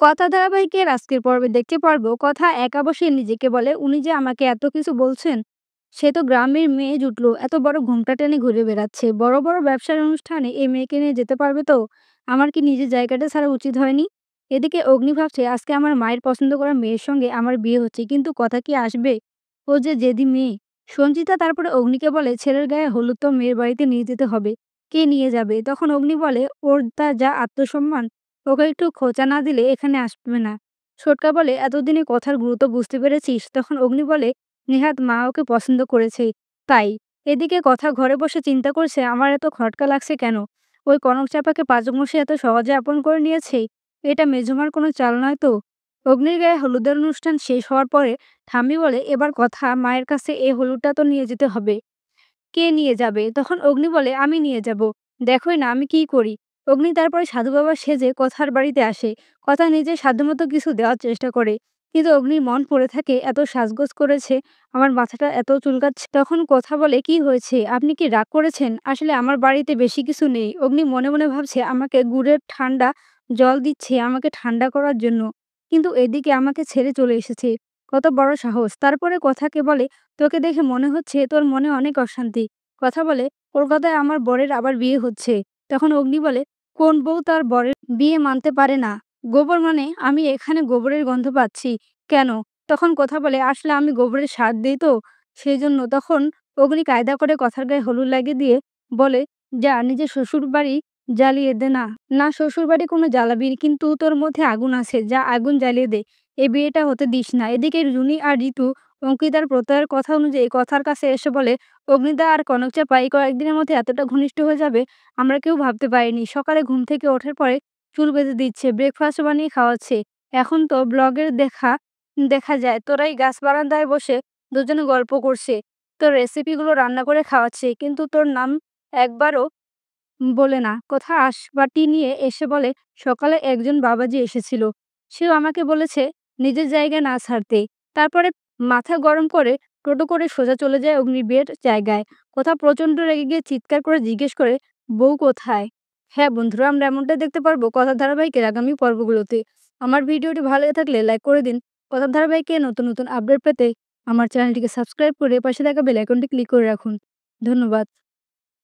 কথা ধারাবাহিকের আজকের পর্বে দেখতে পারবো কথা একা বসে নিজেকে বলে উনি যে আমাকে এত কিছু বলছেন। সে তো গ্রামের মেয়ে জুটলো এত বড় ঘোমটা টেনে ঘুরে বেড়াচ্ছে বড় বড় ব্যবসার অনুষ্ঠানে এই মেয়েকে নিয়ে যেতে পারবে তো? আমার কি নিজের জায়গাটা ছাড়া উচিত হয়নি? এদিকে অগ্নি ভাবছে আজকে আমার মায়ের পছন্দ করা মেয়ের সঙ্গে আমার বিয়ে হচ্ছে, কিন্তু কথা কি আসবে? ও যে জেদি মেয়ে। সঞ্চিতা তারপরে অগ্নিকে বলে ছেলের গায়ে হলুদ তো মেয়ের বাড়িতে নিয়ে যেতে হবে। কে নিয়ে যাবে? তখন অগ্নি বলে ওর তার যা আত্মসম্মান, ওকে একটু খোঁচা না দিলে এখানে আসবে না। ছোটকা বলে এতদিনে কথার গুরুত্ব বুঝতে পেরেছিস? তখন অগ্নি বলে নেহাত মা ওকে পছন্দ করেছে তাই। এদিকে কথা ঘরে বসে চিন্তা করছে আমার এত খটকা লাগছে কেন। ওই কনক চাপাকে পাচক মশাই এত সহজে আপন করে নিয়েছে। এটা মেজমার কোনো চাল নয় তো? অগ্নির গায়ে হলুদের অনুষ্ঠান শেষ হওয়ার পরে ঠাম্মি বলে এবার কথা মায়ের কাছে এই হলুদটা তো নিয়ে যেতে হবে। কে নিয়ে যাবে? তখন অগ্নি বলে, "আমি নিয়ে যাব। দেখোই না আমি কি করি।" অগ্নি তারপরে সাধু বাবা সেজে কথার বাড়িতে আসে। কথা নিজের সাধ্যমতো কিছু দেওয়ার চেষ্টা করে। কিন্তু অগ্নির মন পড়ে থাকে, এত সাজগোজ করেছে, আমার মাথাটা এত চুলকাচ্ছে। তখন কথা বলে, "কি হয়েছে? আপনি কি রাগ করেছেন? আসলে আমার বাড়িতে বেশি কিছু নেই।" অগ্নি মনে মনে ভাবছে, আমাকে গুড়ের ঠান্ডা জল দিচ্ছে আমাকে ঠান্ডা করার জন্য। কিন্তু এদিকে আমাকে ছেড়ে চলে এসেছে। কত বড় সাহস! তারপরে কথাকে বলে, তোকে দেখে মনে হচ্ছে তোর মনে অনেক অশান্তি। কথা বলে কলকাতায় আমার বরের আবার বিয়ে হচ্ছে। তখন অগ্নি বলে কোন বউ তার বরের বিয়ে মানতে পারে না? গোবর মানে আমি এখানে গোবরের গন্ধ পাচ্ছি কেন? তখন কথা বলে আসলে আমি গোবরের সার দিই তো সেই জন্য। তখন অগ্নি কায়দা করে কথার গায়ে হলুদ লাগিয়ে দিয়ে বলে, যা নিজের শ্বশুর বাড়ি জ্বালিয়ে দে না। না শ্বশুর বাড়ি কোনো জ্বালাবি, কিন্তু তোর মধ্যে আগুন আছে, যা আগুন জ্বালিয়ে দে। এই বিয়েটা হতে দিস না। এদিকে রুনি আর ঋতু অঙ্কিতার প্রত্যয়ের কথা অনুযায়ী কথার কাছে এসে বলে, অগ্নিদা আর কনকচাপা এই কয়েকদিনের মধ্যে এতটা ঘনিষ্ঠ হয়ে যাবে আমরা কেউ ভাবতে পারিনি। সকালে ঘুম থেকে ওঠার পরে চুল বেঁধে দিচ্ছে, ব্রেকফাস্ট বানিয়ে খাওয়াচ্ছে। এখন তো ব্লগের দেখা দেখা যায় তোরাই গাছ বারান্দায় বসে দুজনে গল্প করছে, তোর রেসিপিগুলো রান্না করে খাওয়াচ্ছে, কিন্তু তোর নাম একবারও বলে না। কোথা আসবাটি নিয়ে এসে বলে, সকালে একজন বাবাজি এসেছিল। সেও আমাকে বলেছে নিজের জায়গা না ছাড়তে। তারপরে মাথা গরম করে টোটো করে সোজা চলে যায় অগ্নির বিয়ের জায়গায়। কোথাও প্রচণ্ড রেগে গিয়ে চিৎকার করে জিজ্ঞেস করে, বউ কোথায়? হ্যাঁ বন্ধুরা, আমরা এমনটাই দেখতে পারবো কথার ধারাবাহিকের আগামী পর্বগুলোতে। আমার ভিডিওটি ভালো লেগে থাকলে লাইক করে দিন। কথার ধারাবাহিকে নতুন নতুন আপডেট পেতে আমার চ্যানেলটিকে সাবস্ক্রাইব করে পাশে থাকা বেল আইকনটি ক্লিক করে রাখুন। ধন্যবাদ।